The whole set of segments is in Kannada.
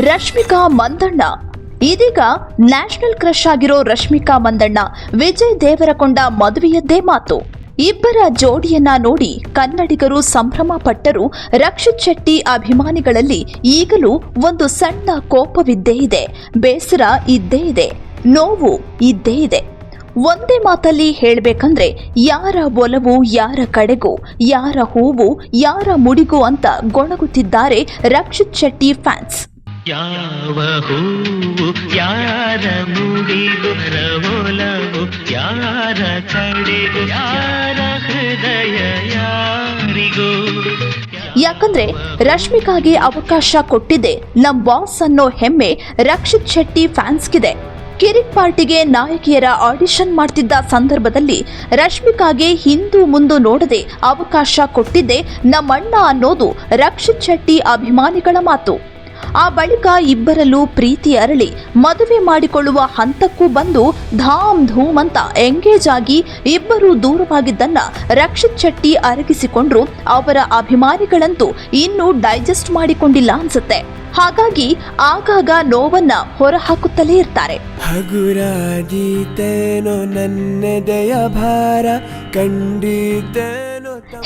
ರಶ್ಮಿಕಾ ಮಂದಣ್ಣ ಇದೀಗ ನ್ಯಾಷನಲ್ ಕ್ರಶ್ ಆಗಿರೋ ರಶ್ಮಿಕಾ ಮಂದಣ್ಣ ವಿಜಯ್ ದೇವರಕೊಂಡ ಮದುವೆಯದ್ದೇ ಮಾತು. ಇಬ್ಬರ ಜೋಡಿಯನ್ನ ನೋಡಿ ಕನ್ನಡಿಗರು ಸಂಭ್ರಮ ಪಟ್ಟರು. ರಕ್ಷಿತ್ ಶೆಟ್ಟಿ ಅಭಿಮಾನಿಗಳಲ್ಲಿ ಈಗಲೂ ಒಂದು ಸಣ್ಣ ಕೋಪವಿದ್ದೇ ಇದೆ, ಬೇಸರ ಇದ್ದೇ ಇದೆ, ನೋವು ಇದ್ದೇ ಇದೆ. ಒಂದೇ ಮಾತಲ್ಲಿ ಹೇಳಬೇಕಂದ್ರೆ ಯಾರ ಒಲವು ಯಾರ ಕಡೆಗೂ, ಯಾರ ಹೂವು ಯಾರ ಮುಡಿಗೂ ಅಂತ ಗೊಣಗುತ್ತಿದ್ದಾರೆ ರಕ್ಷಿತ್ ಶೆಟ್ಟಿ ಫ್ಯಾನ್ಸ್. ಯಾವ ಹೂವು ಯಾರ ಮುಡಿಗೂ, ಒಲವು ಯಾರ ಕಡೆಗೂ, ಯಾರ ಹೃದಯ ಯಾರಿಗೂ. ಯಾಕಂದ್ರೆ ರಶ್ಮಿಕಾಗೆ ಅವಕಾಶ ಕೊಟ್ಟಿದೆ ನಮ್ ಬಾಸ್ ಅನ್ನೋ ಹೆಮ್ಮೆ ರಕ್ಷಿತ್ ಶೆಟ್ಟಿ ಫ್ಯಾನ್ಸ್ಗಿದೆ. ಕಿರಿಕ್ ಪಾರ್ಟಿಗೆ ನಾಯಕಿಯರ ಆಡಿಷನ್ ಮಾಡ್ತಿದ್ದ ಸಂದರ್ಭದಲ್ಲಿ ರಶ್ಮಿಕಾಗೆ ಹಿಂದು ಮುಂದು ನೋಡದೆ ಅವಕಾಶ ಕೊಟ್ಟಿದ್ದೆ ನಮ್ಮಣ್ಣ ಅನ್ನೋದು ರಕ್ಷಿತ್ ಶೆಟ್ಟಿ ಅಭಿಮಾನಿಗಳ ಮಾತು. ಆ ಬಳಿಕ ಇಬ್ಬರಲ್ಲೂ ಪ್ರೀತಿ ಅರಳಿ ಮದುವೆ ಮಾಡಿಕೊಳ್ಳುವ ಹಂತಕ್ಕೂ ಬಂದು ಧಾಮ್ ಧೂಮ್ ಅಂತ ಎಂಗೇಜ್ ಆಗಿ ಇಬ್ಬರು ದೂರವಾಗಿದ್ದನ್ನ ರಕ್ಷಿತ್ ಶೆಟ್ಟಿ ಅರಗಿಸಿಕೊಂಡ್ರು. ಅವರ ಅಭಿಮಾನಿಗಳಂತೂ ಇನ್ನೂ ಡೈಜೆಸ್ಟ್ ಮಾಡಿಕೊಂಡಿಲ್ಲ ಅನ್ಸುತ್ತೆ. ಹಾಗಾಗಿ ಆಗಾಗ ನೋವನ್ನ ಹೊರಹಾಕುತ್ತಲೇ ಇರ್ತಾರೆ.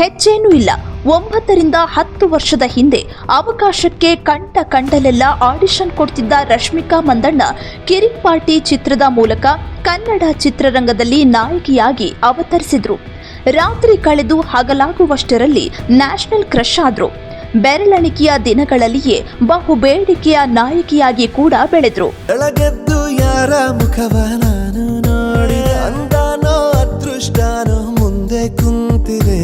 ಹೆಚ್ಚೇನೂ ಇಲ್ಲ, 9 ರಿಂದ 10 ವರ್ಷದ ಹಿಂದೆ ಅವಕಾಶಕ್ಕೆ ಕಂಡಲೆಲ್ಲ ಆಡಿಷನ್ ಕೊಡ್ತಿದ್ದ ರಶ್ಮಿಕಾ ಮಂದಣ್ಣ ಕಿರಿಕ್ ಪಾರ್ಟಿ ಚಿತ್ರದ ಮೂಲಕ ಕನ್ನಡ ಚಿತ್ರರಂಗದಲ್ಲಿ ನಾಯಕಿಯಾಗಿ ಅವತರಿಸಿದ್ರು. ರಾತ್ರಿ ಕಳೆದು ಹಗಲಾಗುವಷ್ಟರಲ್ಲಿ ನ್ಯಾಷನಲ್ ಕ್ರಶ್ ಆದ್ರು. ಬೆರಳೆಣಿಕೆಯ ದಿನಗಳಲ್ಲಿಯೇ ಬಹು ಬೇಡಿಕೆಯ ನಾಯಕಿಯಾಗಿ ಕೂಡ ಬೆಳೆದ್ರು. ಯಾರ ಮುಖವ ನಾನು ನೋಡಿದ ಅಂದಾನೋ ಅದೃಷ್ಟನೋ ಮುಂದೆ ಕುಂತಿದೆ.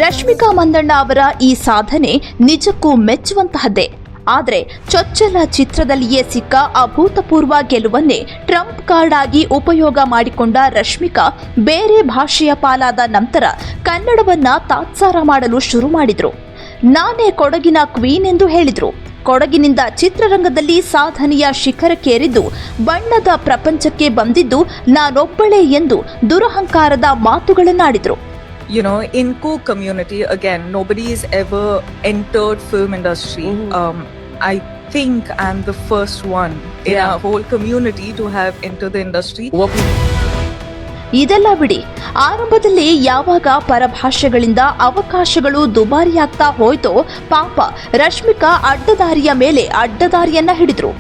ರಶ್ಮಿಕಾ ಮಂದಣ್ಣ ಅವರ ಈ ಸಾಧನೆ ನಿಜಕ್ಕೂ ಮೆಚ್ಚುವಂತಹದ್ದೇ. ಆದ್ರೆ ಚೊಚ್ಚಲ ಚಿತ್ರದಲ್ಲಿಯೇ ಸಿಕ್ಕ ಅಭೂತಪೂರ್ವ ಗೆಲುವನ್ನೇ ಟ್ರಂಪ್ ಕಾರ್ಡ್ ಆಗಿ ಉಪಯೋಗ ಮಾಡಿಕೊಂಡ ರಶ್ಮಿಕಾ ಬೇರೆ ಭಾಷೆಯ ಪಾಲಾದ ನಂತರ ಕನ್ನಡವನ್ನ ತಾತ್ಸಾರ ಮಾಡಲು ಶುರು ಮಾಡಿದ್ರು. ನಾನೇ ಕೊಡಗಿನ ಕ್ವೀನ್ ಎಂದು ಹೇಳಿದ್ರು. ಕೊಡಗಿನಿಂದ ಚಿತ್ರರಂಗದಲ್ಲಿ ಸಾಧನೆಯ ಶಿಖರಕ್ಕೇರಿದ್ದು, ಬಣ್ಣದ ಪ್ರಪಂಚಕ್ಕೆ ಬಂದಿದ್ದು ನಾನೊಬ್ಬಳೇ ಎಂದು ದುರಹಂಕಾರದ ಮಾತುಗಳನ್ನಾಡಿದ್ರು. You know, in Cook community, again, nobody has ever entered film industry. I think I'm the first one in our whole community to have entered the industry. ಇದೆಲ್ಲ ಬಿಡಿ, ಆರಂಭದಲ್ಲಿ ಯಾವಾಗ ಪರಭಾಷೆಗಳಿಂದ ಅವಕಾಶಗಳು ದುಬಾರಿಯಾಗ್ತಾ ಹೋಯ್ತೋ ಪಾಪ ರಶ್ಮಿಕಾ ಅಡ್ಡದಾರಿಯ ಮೇಲೆ ಅಡ್ಡದಾರಿಯನ್ನ ಹಿಡಿದ್ರು.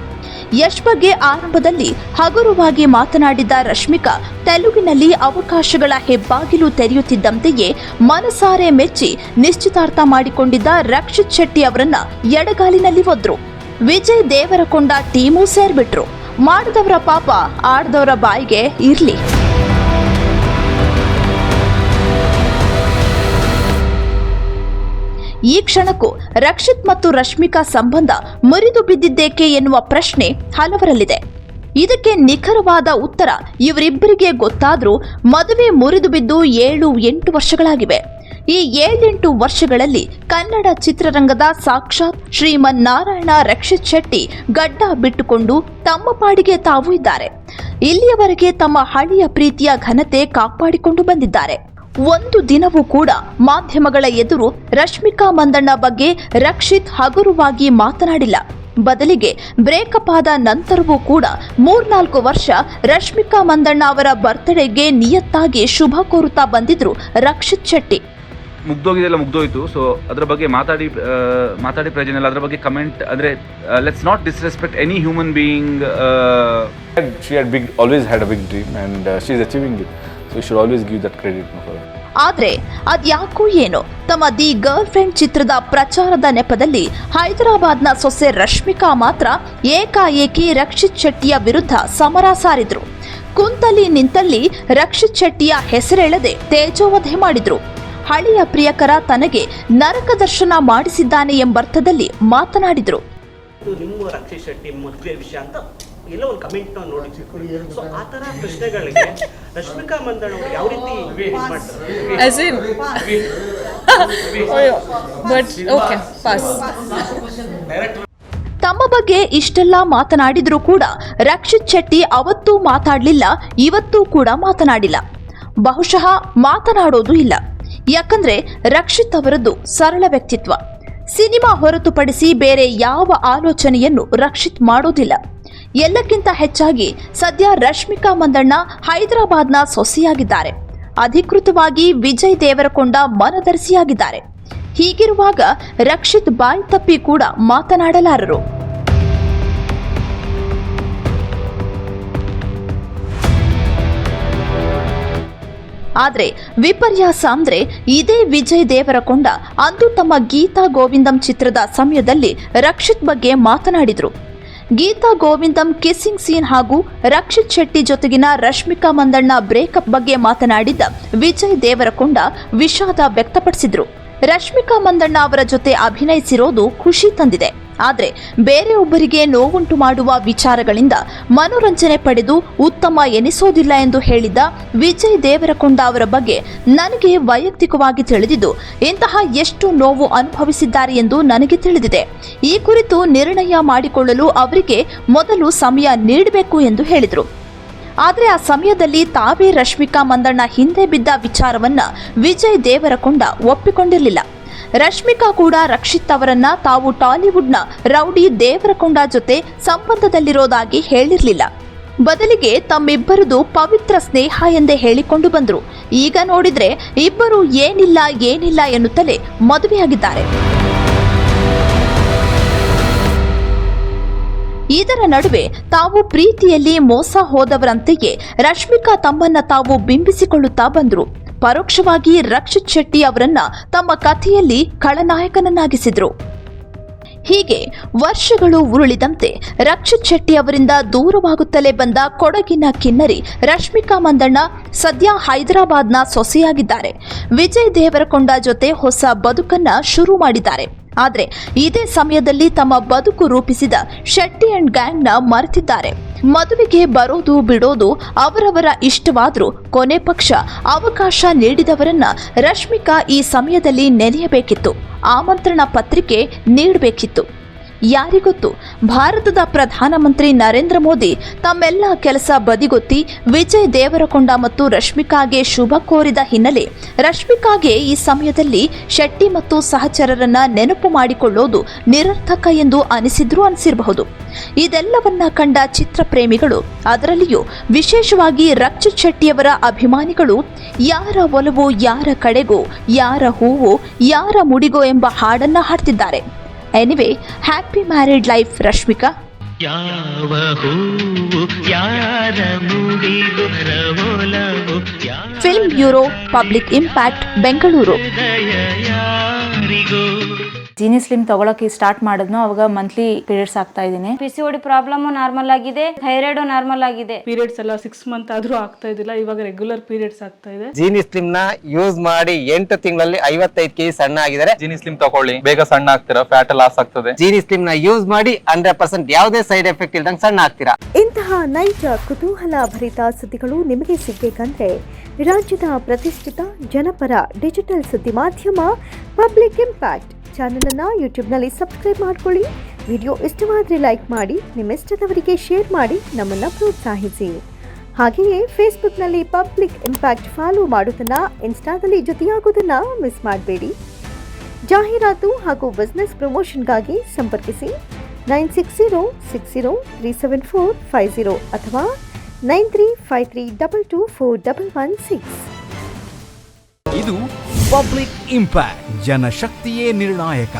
ಯಶ್ ಬಗ್ಗೆ ಆರಂಭದಲ್ಲಿ ಹಗುರವಾಗಿ ಮಾತನಾಡಿದ್ದ ರಶ್ಮಿಕಾ ತೆಲುಗಿನಲ್ಲಿ ಅವಕಾಶಗಳ ಹೆಬ್ಬಾಗಿಲು ತೆರೆಯುತ್ತಿದ್ದಂತೆಯೇ ಮನಸಾರೆ ಮೆಚ್ಚಿ ನಿಶ್ಚಿತಾರ್ಥ ಮಾಡಿಕೊಂಡಿದ್ದ ರಕ್ಷಿತ್ ಶೆಟ್ಟಿ ಅವರನ್ನ ಎಡಗಾಲಿನಲ್ಲಿ ಒದ್ರು. ವಿಜಯ್ ದೇವರಕೊಂಡ ಟೀಮೂ ಸೇರ್ಬಿಟ್ರು. ಮಾಡಿದವರ ಪಾಪ ಆಡ್ದವರ ಬಾಯಿಗೆ ಇರ್ಲಿ. ಈ ಕ್ಷಣಕ್ಕೂ ರಕ್ಷಿತ್ ಮತ್ತು ರಶ್ಮಿಕಾ ಸಂಬಂಧ ಮುರಿದು ಬಿದ್ದಿದ್ದೇಕೆ ಎನ್ನುವ ಪ್ರಶ್ನೆ ಹಲವರಲ್ಲಿದೆ. ಇದಕ್ಕೆ ನಿಖರವಾದ ಉತ್ತರ ಇವರಿಬ್ಬರಿಗೆ ಗೊತ್ತಾದ್ರೂ ಮದುವೆ ಮುರಿದು ಬಿದ್ದು 7-8 ವರ್ಷಗಳಾಗಿವೆ. ಈ 7-8 ವರ್ಷಗಳಲ್ಲಿ ಕನ್ನಡ ಚಿತ್ರರಂಗದ ಸಾಕ್ಷಾತ್ ಶ್ರೀಮನ್ನಾರಾಯಣ ರಕ್ಷಿತ್ ಶೆಟ್ಟಿ ಗಡ್ಡ ಬಿಟ್ಟುಕೊಂಡು ತಮ್ಮ ಪಾಡಿಗೆ ತಾವು ಇದ್ದಾರೆ. ಇಲ್ಲಿಯವರೆಗೆ ತಮ್ಮ ಹಳೆಯ ಪ್ರೀತಿಯ ಘನತೆ ಕಾಪಾಡಿಕೊಂಡು ಬಂದಿದ್ದಾರೆ. ಒಂದು ದಿನವೂ ಕೂಡ ಮಾಧ್ಯಮಗಳ ಎದುರು ರಶ್ಮಿಕಾ ಮಂದಣ್ಣ ಬಗ್ಗೆ ರಕ್ಷಿತ್ ಹಗುರವಾಗಿ ಮಾತನಾಡಿಲ್ಲ. ಬದಲಿಗೆ ಬ್ರೇಕಪ್ ಆದ ನಂತರವೂ ಕೂಡ 3-4 ವರ್ಷ ರಶ್ಮಿಕಾ ಮಂದಣ್ಣ ಅವರ ಬರ್ತ್ಡೇಗೆ ನಿಯತ್ತಾಗಿ ಶುಭ ಕೋರುತ್ತಾ ಬಂದಿದ್ರು ರಕ್ಷಿತ್ ಶೆಟ್ಟಿ. ಮುಗ್ದೋಗಿದೆಲ್ಲ ಮುಗ್ದೋಯ್ತು. ಸೊ ಅದರ ಬಗ್ಗೆ ಮಾತಾಡಿ ಪ್ರಯೋಜನ ಇಲ್ಲ. ಅದರ ಬಗ್ಗೆ ಕಮೆಂಟ್ ಅಂದ್ರೆ let's not disrespect any human being. She had always had a big dream and she is achieving it. So you should always give that credit for her. ಆದ್ರೆ ಅದ್ಯಾಕೋ ಏನೋ ತಮ್ಮ ದಿ ಗರ್ಲ್ ಫ್ರೆಂಡ್ ಚಿತ್ರದ ಪ್ರಚಾರದ ನೆಪದಲ್ಲಿ ಹೈದರಾಬಾದ್ನ ಸೊಸೆ ರಶ್ಮಿಕಾ ಮಾತ್ರ ಏಕಾಏಕಿ ರಕ್ಷಿತ್ ಶೆಟ್ಟಿಯ ವಿರುದ್ಧ ಸಮರ ಸಾರಿದ್ರು. ಕುಂತಲ್ಲಿ ನಿಂತಲ್ಲಿ ರಕ್ಷಿತ್ ಶೆಟ್ಟಿಯ ಹೆಸರೆಳೆದೆ ತೇಜೋವಧೆ ಮಾಡಿದ್ರು. ಹಳೆಯ ಪ್ರಿಯಕರ ತನಗೆ ನರಕ ದರ್ಶನ ಮಾಡಿಸಿದ್ದಾನೆ ಎಂಬರ್ಥದಲ್ಲಿ ಮಾತನಾಡಿದ್ರು. ನಿಮ್ಮ ರಕ್ಷಿತ್ ಶೆಟ್ಟಿ ಮದುವೆ ವಿಷಯ ಅಂತ ಎಲ್ಲ ಒಂದು ಕಮೆಂಟ್ ನೋಡಿ. ಸೊ ಆ ತರ ಪ್ರಶ್ನೆಗಳಿಗೆ ರಶ್ಮಿಕಾ ಮಂದಣ್ಣ ಅವರು ಯಾವ ರೀತಿ ತಮ್ಮ ಬಗ್ಗೆ ಇಷ್ಟೆಲ್ಲ ಮಾತನಾಡಿದ್ರೂ ಕೂಡ ರಕ್ಷಿತ್ ಶೆಟ್ಟಿ ಅವತ್ತೂ ಮಾತಾಡಲಿಲ್ಲ, ಇವತ್ತೂ ಕೂಡ ಮಾತನಾಡಿಲ್ಲ. ಬಹುಶಃ ಮಾತನಾಡೋದು ಇಲ್ಲ. ಯಾಕಂದ್ರೆ ರಕ್ಷಿತ್ ಅವರದ್ದು ಸರಳ ವ್ಯಕ್ತಿತ್ವ. ಸಿನಿಮಾ ಹೊರತುಪಡಿಸಿ ಬೇರೆ ಯಾವ ಆಲೋಚನೆಯನ್ನು ರಕ್ಷಿತ್ ಮಾಡೋದಿಲ್ಲ. ಎಲ್ಲಕ್ಕಿಂತ ಹೆಚ್ಚಾಗಿ ಸದ್ಯ ರಶ್ಮಿಕಾ ಮಂದಣ್ಣ ಹೈದರಾಬಾದ್ನ ಸೊಸೆಯಾಗಿದ್ದಾರೆ. ಅಧಿಕೃತವಾಗಿ ವಿಜಯ್ ದೇವರಕೊಂಡ ಮನದರ್ಶಿಯಾಗಿದ್ದಾರೆ. ಹೀಗಿರುವಾಗ ರಕ್ಷಿತ್ ಬಾಯಿ ತಪ್ಪಿ ಕೂಡ ಮಾತನಾಡಲಾರರು. ಆದ್ರೆ ವಿಪರ್ಯಾಸ ಅಂದ್ರೆ ಇದೇ ವಿಜಯ್ ದೇವರಕೊಂಡ ಅಂದು ತಮ್ಮ ಗೀತಾ ಗೋವಿಂದಂ ಚಿತ್ರದ ಸಮಯದಲ್ಲಿ ರಕ್ಷಿತ್ ಬಗ್ಗೆ ಮಾತನಾಡಿದ್ರು. ಗೀತಾ ಗೋವಿಂದಂ ಕಿಸ್ಸಿಂಗ್ ಸೀನ್ ಹಾಗೂ ರಕ್ಷಿತ್ ಶೆಟ್ಟಿ ಜೊತೆಗಿನ ರಶ್ಮಿಕಾ ಮಂದಣ್ಣ ಬ್ರೇಕಪ್ ಬಗ್ಗೆ ಮಾತನಾಡಿದ್ದ ವಿಜಯ್ ದೇವರಕೊಂಡ ವಿಷಾದ ವ್ಯಕ್ತಪಡಿಸಿದ್ರು. ರಶ್ಮಿಕಾ ಮಂದಣ್ಣ ಅವರ ಜೊತೆ ಅಭಿನಯಿಸಿರೋದು ಖುಷಿ ತಂದಿದೆ. ಆದರೆ ಬೇರೆಯೊಬ್ಬರಿಗೆ ನೋವುಂಟು ಮಾಡುವ ವಿಚಾರಗಳಿಂದ ಮನೋರಂಜನೆ ಪಡೆದು ಉತ್ತಮ ಎನಿಸೋದಿಲ್ಲ ಎಂದು ಹೇಳಿದ್ದ ವಿಜಯ್ ದೇವರಕೊಂಡ ಅವರ ಬಗ್ಗೆ ನನಗೆ ವೈಯಕ್ತಿಕವಾಗಿ ತಿಳಿದಿದ್ದು ಇಂತಹ ಎಷ್ಟು ನೋವು ಅನುಭವಿಸಿದ್ದಾರೆ ಎಂದು ನನಗೆ ತಿಳಿದಿದೆ. ಈ ಕುರಿತು ನಿರ್ಣಯ ಮಾಡಿಕೊಳ್ಳಲು ಅವರಿಗೆ ಮೊದಲು ಸಮಯ ನೀಡಬೇಕು ಎಂದು ಹೇಳಿದರು. ಆದರೆ ಆ ಸಮಯದಲ್ಲಿ ತಾವೇ ರಶ್ಮಿಕಾ ಮಂದಣ್ಣ ಹಿಂದೆ ಬಿದ್ದ ವಿಚಾರವನ್ನ ವಿಜಯ್ ದೇವರಕೊಂಡ ಒಪ್ಪಿಕೊಂಡಿರಲಿಲ್ಲ. ರಶ್ಮಿಕಾ ಕೂಡ ರಕ್ಷಿತ್ ಅವರನ್ನ ತಾವು ಟಾಲಿವುಡ್ನ ರೌಡಿ ದೇವರಕೊಂಡ ಜೊತೆ ಸಂಬಂಧದಲ್ಲಿರೋದಾಗಿ ಹೇಳಿರಲಿಲ್ಲ. ಬದಲಿಗೆ ತಮ್ಮಿಬ್ಬರದು ಪವಿತ್ರ ಸ್ನೇಹ ಎಂದೇ ಹೇಳಿಕೊಂಡು ಬಂದರು. ಈಗ ನೋಡಿದ್ರೆ ಇಬ್ಬರು ಏನಿಲ್ಲ ಎನ್ನುತ್ತಲೇ ಮದುವೆಯಾಗಿದ್ದಾರೆ. ಇದರ ನಡುವೆ ತಾವು ಪ್ರೀತಿಯಲ್ಲಿ ಮೋಸ ಹೋದವರಂತೆಯೇ ರಶ್ಮಿಕಾ ತಮ್ಮನ್ನ ತಾವು ಬಿಂಬಿಸಿಕೊಳ್ಳುತ್ತಾ ಬಂದರು. ಪರೋಕ್ಷವಾಗಿ ರಕ್ಷಿತ್ ಶೆಟ್ಟಿ ಅವರನ್ನ ತಮ್ಮ ಕಥೆಯಲ್ಲಿ ಖಳನಾಯಕನನ್ನಾಗಿಸಿದ್ರು. ಹೀಗೆ ವರ್ಷಗಳು ಉರುಳಿದಂತೆ ರಕ್ಷಿತ್ ಶೆಟ್ಟಿ ಅವರಿಂದ ದೂರವಾಗುತ್ತಲೇ ಬಂದ ಕೊಡಗಿನ ಕಿನ್ನರಿ ರಶ್ಮಿಕಾ ಮಂದಣ್ಣ ಸದ್ಯ ಹೈದರಾಬಾದ್ನ ಸೊಸೆಯಾಗಿದ್ದಾರೆ. ವಿಜಯ್ ದೇವರಕೊಂಡ ಜೊತೆ ಹೊಸ ಬದುಕನ್ನ ಶುರು ಮಾಡಿದ್ದಾರೆ. ಆದರೆ ಇದೇ ಸಮಯದಲ್ಲಿ ತಮ್ಮ ಬದುಕು ರೂಪಿಸಿದ ಶೆಟ್ಟಿ ಅಂಡ್ ಗ್ಯಾಂಗ್ನ ಮರೆತಿದ್ದಾರೆ. ಮದುವೆಗೆ ಬರೋದು ಬಿಡೋದು ಅವರವರ ಇಷ್ಟವಾದರೂ ಕೊನೆ ಪಕ್ಷ ಅವಕಾಶ ನೀಡಿದವರನ್ನ ರಶ್ಮಿಕಾ ಈ ಸಮಯದಲ್ಲಿ ನೆನೆಯಬೇಕಿತ್ತು. ಆಮಂತ್ರಣ ಪತ್ರಿಕೆ ನೀಡಬೇಕಿತ್ತು. ಯಾರಿಗೊತ್ತು, ಭಾರತದ ಪ್ರಧಾನಮಂತ್ರಿ ನರೇಂದ್ರ ಮೋದಿ ತಮ್ಮೆಲ್ಲ ಕೆಲಸ ಬದಿಗೊತ್ತಿ ವಿಜಯ್ ದೇವರಕೊಂಡ ಮತ್ತು ರಶ್ಮಿಕಾಗೆ ಶುಭ ಕೋರಿದ ಹಿನ್ನೆಲೆ ರಶ್ಮಿಕಾಗೆ ಈ ಸಮಯದಲ್ಲಿ ಶೆಟ್ಟಿ ಮತ್ತು ಸಹಚರರನ್ನ ನೆನಪು ಮಾಡಿಕೊಳ್ಳೋದು ನಿರರ್ಥಕ ಎಂದು ಅನಿಸಿರಬಹುದು. ಇದೆಲ್ಲವನ್ನ ಕಂಡ ಚಿತ್ರಪ್ರೇಮಿಗಳು, ಅದರಲ್ಲಿಯೂ ವಿಶೇಷವಾಗಿ ರಕ್ಷಿತ್ ಶೆಟ್ಟಿಯವರ ಅಭಿಮಾನಿಗಳು ಯಾರ ಒಲವು ಯಾರ ಕಡೆಗೋ, ಯಾರ ಹೂವೋ ಯಾರ ಮುಡಿಗೋ ಎಂಬ ಹಾಡನ್ನ ಹಾಡ್ತಿದ್ದಾರೆ. Anyway, happy married life Rashmika. ಯಾವ ಹೂವು ಯಾರ ಮುಡಿಗು ರವೊಲವು film bureau, public impact, Bengaluru. ಯಾರಿಗೋ ಜೀನಿ ಸ್ಲಿಮ್ ತಗೊಳಕ್ಕೆ ಸ್ಟಾರ್ಟ್ ಮಾಡಿದ್ನೋ ಅವಾಗ ಮಂತ್ಲಿ ಪೀರಿಯಡ್ಸ್ ಆಗ್ತಾ ಇದ್ದೀನಿ. PCOD ಪ್ರಾಬ್ಲಮ್ ನಾರ್ಮಲ್ ಆಗಿದೆ, ಥೈರಾಯ್ಡ್ ನಾರ್ಮಲ್ ಆಗಿದೆ. ಪೀರಿಯಡ್ಸ್ ಎಲ್ಲ 6 ಮಂತ್ ಆದ್ರೂ ಆಗ್ತಾ ಇದ್ದಿಲ್ಲ, ಇವಾಗ ರೆಗ್ಯುಲರ್ ಪೀರಿಯಡ್ಸ್ ಆಗ್ತಾ ಇದೆ. ಜೀನಿ ಸ್ಲಿಮ್ ನ ಯೂಸ್ ಮಾಡಿ 8 ತಿಂಗಳಲ್ಲಿ 55 kg ಸಣ್ಣ ಆಗಿದ್ದಾರೆ. ಜೀನಿ ಸ್ಲಿಮ್ ತಗೊಳ್ಳಿ, ಬೇಗ ಸಣ್ಣ ಆಗ್ತೀರಾ, ಫ್ಯಾಟ್ ಲಾಸ್ ಆಗ್ತದೆ. ಜೀನಿ ಸ್ಲಿಮ್ ನ ಯೂಸ್ ಮಾಡಿ 100% ಯಾವುದೇ ಸೈಡ್ ಎಫೆಕ್ಟ್ ಇಲ್ದಂಗೆ ಸಣ್ಣ ಆಗ್ತೀರಾ. ಇಂತಹ ನೈಜ ಕುತೂಹಲ ಭರಿತ ಸುದ್ದಿಗಳು ನಿಮಗೆ ಸಿಗಬೇಕಂದ್ರೆ ರಾಜ್ಯದ ಪ್ರತಿಷ್ಠಿತ ಜನಪರ ಡಿಜಿಟಲ್ ಸುದ್ದಿ ಮಾಧ್ಯಮ ಪಬ್ಲಿಕ್ ಇಂಪ್ಯಾಕ್ಟ್ ಚಾನೆಲ್ ಅನ್ನು ಯೂಟ್ಯೂಬ್ನಲ್ಲಿ ಸಬ್ಸ್ಕ್ರೈಬ್ ಮಾಡ್ಕೊಳ್ಳಿ. ವಿಡಿಯೋ ಇಷ್ಟವಾದರೆ ಲೈಕ್ ಮಾಡಿ, ನಿಮ್ಮ ಇಷ್ಟದವರಿಗೆ ಶೇರ್ ಮಾಡಿ ನಮ್ಮನ್ನು ಪ್ರೋತ್ಸಾಹಿಸಿ. ಹಾಗೆಯೇ ಫೇಸ್ಬುಕ್ನಲ್ಲಿ ಪಬ್ಲಿಕ್ ಇಂಪ್ಯಾಕ್ಟ್ ಫಾಲೋ ಮಾಡೋದನ್ನ, ಇನ್ಸ್ಟಾದಲ್ಲಿ ಜೊತೆಯಾಗೋದನ್ನ ಮಿಸ್ ಮಾಡಬೇಡಿ. ಜಾಹೀರಾತು ಹಾಗೂ ಬಿಸ್ನೆಸ್ ಪ್ರಮೋಷನ್ಗಾಗಿ ಸಂಪರ್ಕಿಸಿ 9606037450 ಅಥವಾ 9353224116. ಇದು ಪಬ್ಲಿಕ್ ಇಂಪ್ಯಾಕ್ಟ್, ಜನಶಕ್ತಿಯೇ ನಿರ್ಣಾಯಕ.